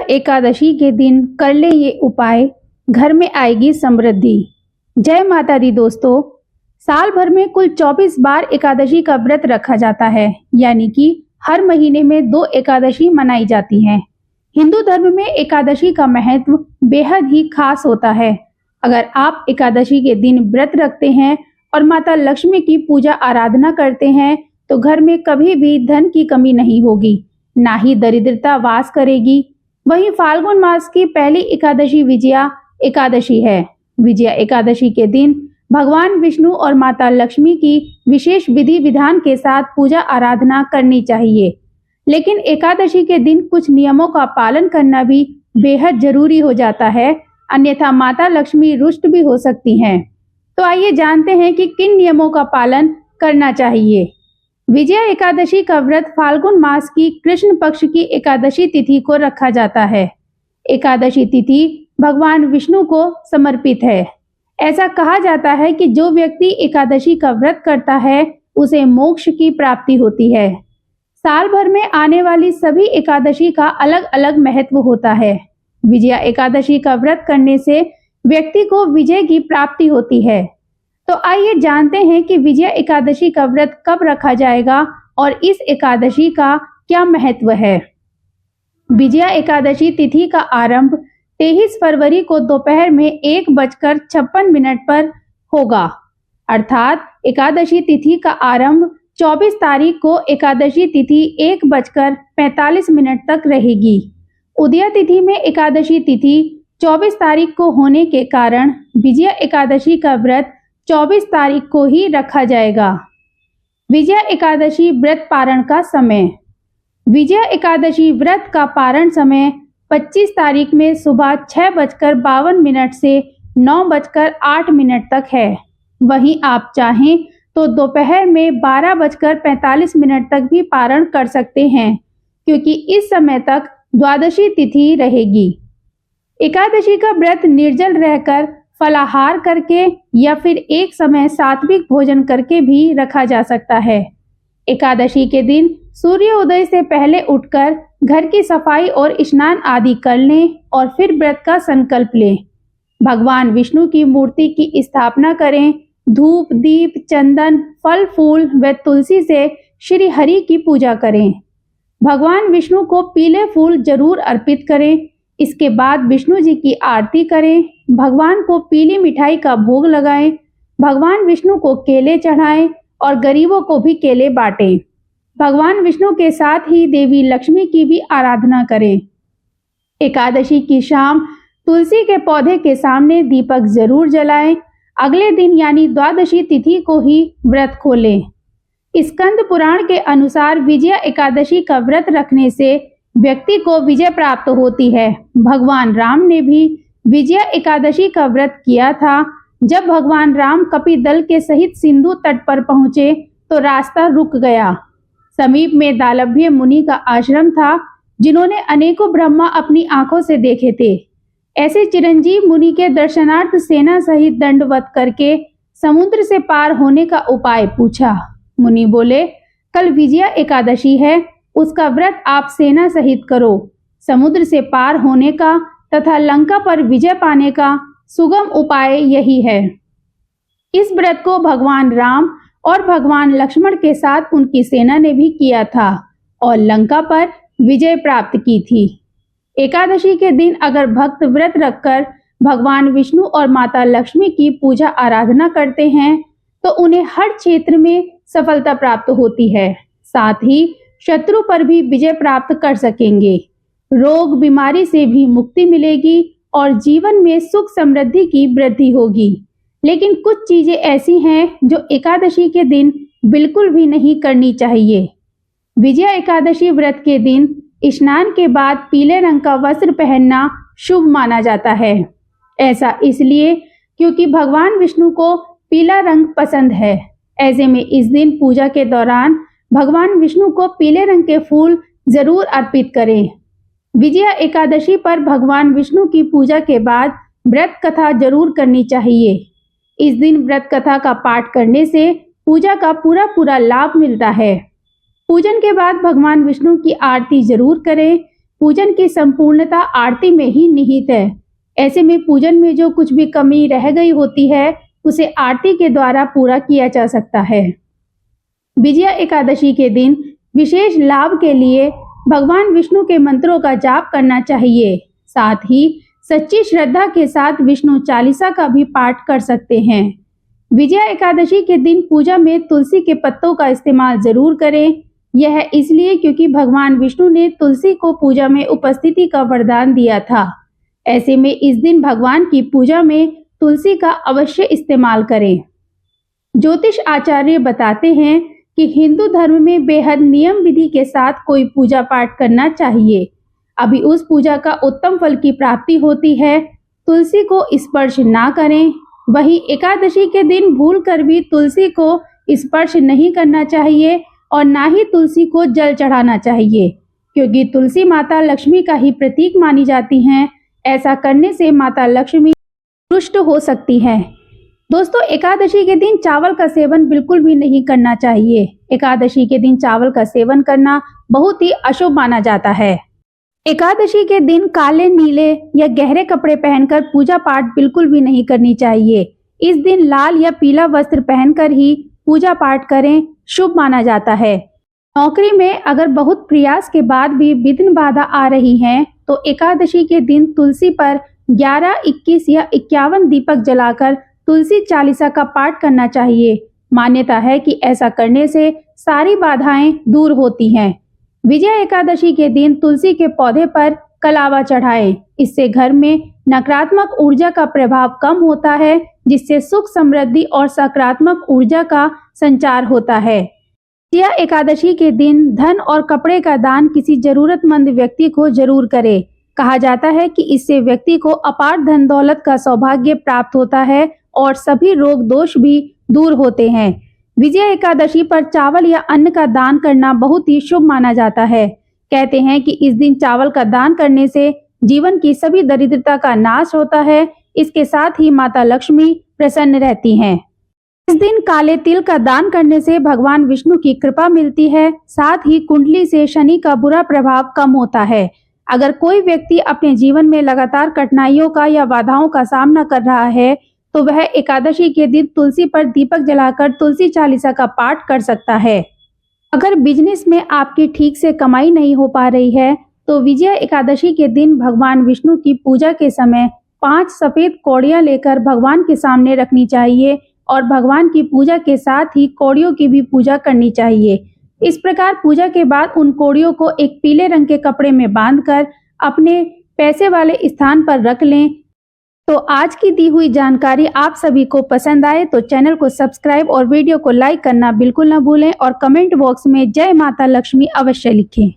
एकादशी के दिन कर ले ये उपाय, घर में आएगी समृद्धि। जय माता दी दोस्तों। साल भर में कुल 24 बार एकादशी का व्रत रखा जाता है, यानी कि हर महीने में 2 एकादशी मनाई जाती हैं। हिंदू धर्म में एकादशी का महत्व बेहद ही खास होता है। अगर आप एकादशी के दिन व्रत रखते हैं और माता लक्ष्मी की पूजा आराधना करते हैं तो घर में कभी भी धन की कमी नहीं होगी, ना ही दरिद्रता वास करेगी। वहीं फाल्गुन मास की पहली एकादशी विजया एकादशी है। विजया एकादशी के दिन भगवान विष्णु और माता लक्ष्मी की विशेष विधि विधान के साथ पूजा आराधना करनी चाहिए। लेकिन एकादशी के दिन कुछ नियमों का पालन करना भी बेहद जरूरी हो जाता है, अन्यथा माता लक्ष्मी रुष्ट भी हो सकती हैं। तो आइए जानते हैं कि किन नियमों का पालन करना चाहिए। विजया एकादशी का व्रत फाल्गुन मास की कृष्ण पक्ष की एकादशी तिथि को रखा जाता है। एकादशी तिथि भगवान विष्णु को समर्पित है। ऐसा कहा जाता है कि जो व्यक्ति एकादशी का व्रत करता है उसे मोक्ष की प्राप्ति होती है। साल भर में आने वाली सभी एकादशी का अलग अलग महत्व होता है। विजया एकादशी का व्रत करने से व्यक्ति को विजय की प्राप्ति होती है। तो आइए जानते हैं कि विजया एकादशी का व्रत कब रखा जाएगा और इस एकादशी का क्या महत्व है। विजया एकादशी तिथि का आरंभ 23 फरवरी को दोपहर में 1:56 पर होगा, अर्थात एकादशी तिथि का आरंभ 24 तारीख को एकादशी तिथि 1:45 तक रहेगी। उदया तिथि में एकादशी तिथि 24 तारीख को होने के कारण विजया एकादशी का व्रत 24 तारीख को ही रखा जाएगा। विजया एकादशी व्रत पारण का समय। विजया एकादशी व्रत का पारण समय 25 तारीख में सुबह 6:52 से 9:08 तक है। वहीं आप चाहें तो दोपहर में 12:45 तक भी पारण कर सकते हैं, क्योंकि इस समय तक द्वादशी तिथि रहेगी। एकादशी का व्रत निर्जल रहकर फलाहार करके या फिर एक समय सात्विक भोजन करके भी रखा जा सकता है। एकादशी के दिन सूर्योदय से पहले उठकर घर की सफाई और स्नान आदि कर लें और फिर व्रत का संकल्प लें। भगवान विष्णु की मूर्ति की स्थापना करें। धूप, दीप, चंदन, फल फूल व तुलसी से श्री हरि की पूजा करें। भगवान विष्णु को पीले फूल जरूर अर्पित करें। इसके बाद विष्णु जी की आरती करें। भगवान को पीली मिठाई का भोग लगाएं। भगवान विष्णु को केले चढ़ाएं और गरीबों को भी केले बांटें। भगवान विष्णु के साथ ही देवी लक्ष्मी की भी आराधना करें। एकादशी की शाम तुलसी के पौधे के सामने दीपक जरूर जलाएं। अगले दिन यानी द्वादशी तिथि को ही व्रत खोलें। स्कंद पुराण के अनुसार विजया एकादशी का व्रत रखने से व्यक्ति को विजय प्राप्त होती है। भगवान राम ने भी विजया एकादशी का व्रत किया था। जब भगवान राम कपिदल के सहित सिंधु तट पर पहुंचे तो रास्ता रुक गया। समीप में दालभ्य मुनि का आश्रम था, जिन्होंने अनेकों ब्रह्मा अपनी आंखों से देखे थे। ऐसे चिरंजीव मुनि के दर्शनार्थ सेना सहित दंडवत करके समुद्र से पार होने का उपाय पूछा। मुनि बोले, कल विजया एकादशी है, उसका व्रत आप सेना सहित करो। समुद्र से पार होने का तथा लंका पर विजय पाने का सुगम उपाय यही है। इस व्रत को भगवान राम और भगवान लक्ष्मण के साथ उनकी सेना ने भी किया था और लंका पर विजय प्राप्त की थी। एकादशी के दिन अगर भक्त व्रत रखकर भगवान विष्णु और माता लक्ष्मी की पूजा आराधना करते हैं तो उन्हें हर क्षेत्र में सफलता प्राप्त होती है। साथ ही शत्रु पर भी विजय प्राप्त कर सकेंगे। रोग बीमारी से भी मुक्ति मिलेगी और जीवन में सुख समृद्धि की वृद्धि होगी। लेकिन कुछ चीजें ऐसी हैं जो एकादशी के दिन बिल्कुल भी नहीं करनी चाहिए। विजया एकादशी व्रत के दिन स्नान के बाद पीले रंग का वस्त्र पहनना शुभ माना जाता है। ऐसा इसलिए क्योंकि भगवान विष्णु को पीला रंग पसंद है। ऐसे में इस दिन पूजा के दौरान भगवान विष्णु को पीले रंग के फूल जरूर अर्पित करें। विजया एकादशी पर भगवान विष्णु की पूजा के बाद व्रत कथा जरूर करनी चाहिए। इस दिन व्रत कथा का पाठ करने से पूजा का पूरा लाभ मिलता है। पूजन के बाद भगवान विष्णु की आरती जरूर करें। पूजन की संपूर्णता आरती में ही निहित है। ऐसे में पूजन में जो कुछ भी कमी रह गई होती है उसे आरती के द्वारा पूरा किया जा सकता है। विजया एकादशी के दिन विशेष लाभ के लिए भगवान विष्णु के मंत्रों का जाप करना चाहिए। साथ ही सच्ची श्रद्धा के साथ विष्णु चालीसा का भी पाठ कर सकते हैं। विजया एकादशी के दिन पूजा में तुलसी के पत्तों का इस्तेमाल जरूर करें। यह इसलिए क्योंकि भगवान विष्णु ने तुलसी को पूजा में उपस्थिति का वरदान दिया था। ऐसे में इस दिन भगवान की पूजा में तुलसी का अवश्य इस्तेमाल करें। ज्योतिष आचार्य बताते हैं कि हिंदू धर्म में बेहद नियम विधि के साथ कोई पूजा पाठ करना चाहिए, अभी उस पूजा का उत्तम फल की प्राप्ति होती है। तुलसी को स्पर्श ना करें। वहीं एकादशी के दिन भूलकर भी तुलसी को स्पर्श नहीं करना चाहिए और ना ही तुलसी को जल चढ़ाना चाहिए, क्योंकि तुलसी माता लक्ष्मी का ही प्रतीक मानी जाती हैं। ऐसा करने से माता लक्ष्मी रुष्ट हो सकती हैं। दोस्तों, एकादशी के दिन चावल का सेवन बिल्कुल भी नहीं करना चाहिए। एकादशी के दिन चावल का सेवन करना बहुत ही अशुभ माना जाता है। एकादशी के दिन काले, नीले या गहरे कपड़े पहनकर पूजा पाठ बिल्कुल भी नहीं करनी चाहिए। इस दिन लाल या पीला वस्त्र पहनकर ही पूजा पाठ करें, शुभ माना जाता है। नौकरी में अगर बहुत प्रयास के बाद भी विघ्न बाधा आ रही है तो एकादशी के दिन तुलसी पर 11, 21 या 51 दीपक जलाकर तुलसी चालीसा का पाठ करना चाहिए। मान्यता है कि ऐसा करने से सारी बाधाएं दूर होती हैं। विजया एकादशी के दिन तुलसी के पौधे पर कलावा चढ़ाएं। इससे घर में नकारात्मक ऊर्जा का प्रभाव कम होता है, जिससे सुख, समृद्धि और सकारात्मक ऊर्जा का संचार होता है। विजया एकादशी के दिन धन और कपड़े का दान किसी जरूरतमंद व्यक्ति को जरूर करें। कहा जाता है कि इससे व्यक्ति को अपार धन दौलत का सौभाग्य प्राप्त होता है और सभी रोग दोष भी दूर होते हैं। विजया एकादशी पर चावल या अन्न का दान करना बहुत ही शुभ माना जाता है। कहते हैं कि इस दिन चावल का दान करने से जीवन की सभी दरिद्रता का नाश होता है। इसके साथ ही माता लक्ष्मी प्रसन्न रहती हैं। इस दिन काले तिल का दान करने से भगवान विष्णु की कृपा मिलती है। साथ ही कुंडली से शनि का बुरा प्रभाव कम होता है। अगर कोई व्यक्ति अपने जीवन में लगातार कठिनाइयों का या बाधाओं का सामना कर रहा है तो वह एकादशी के दिन तुलसी पर दीपक जलाकर तुलसी चालीसा का पाठ कर सकता है। अगर बिजनेस में आपकी ठीक से कमाई नहीं हो पा रही है तो विजया एकादशी के दिन भगवान विष्णु की पूजा के समय 5 सफेद कौड़ियां लेकर भगवान के सामने रखनी चाहिए और भगवान की पूजा के साथ ही कौड़ियों की भी पूजा करनी चाहिए। इस प्रकार पूजा के बाद उन कौड़ियों को एक पीले रंग के कपड़े में बांधकर अपने पैसे वाले स्थान पर रख लें। तो आज की दी हुई जानकारी आप सभी को पसंद आए तो चैनल को सब्सक्राइब और वीडियो को लाइक करना बिल्कुल न भूलें और कमेंट बॉक्स में जय माता लक्ष्मी अवश्य लिखें।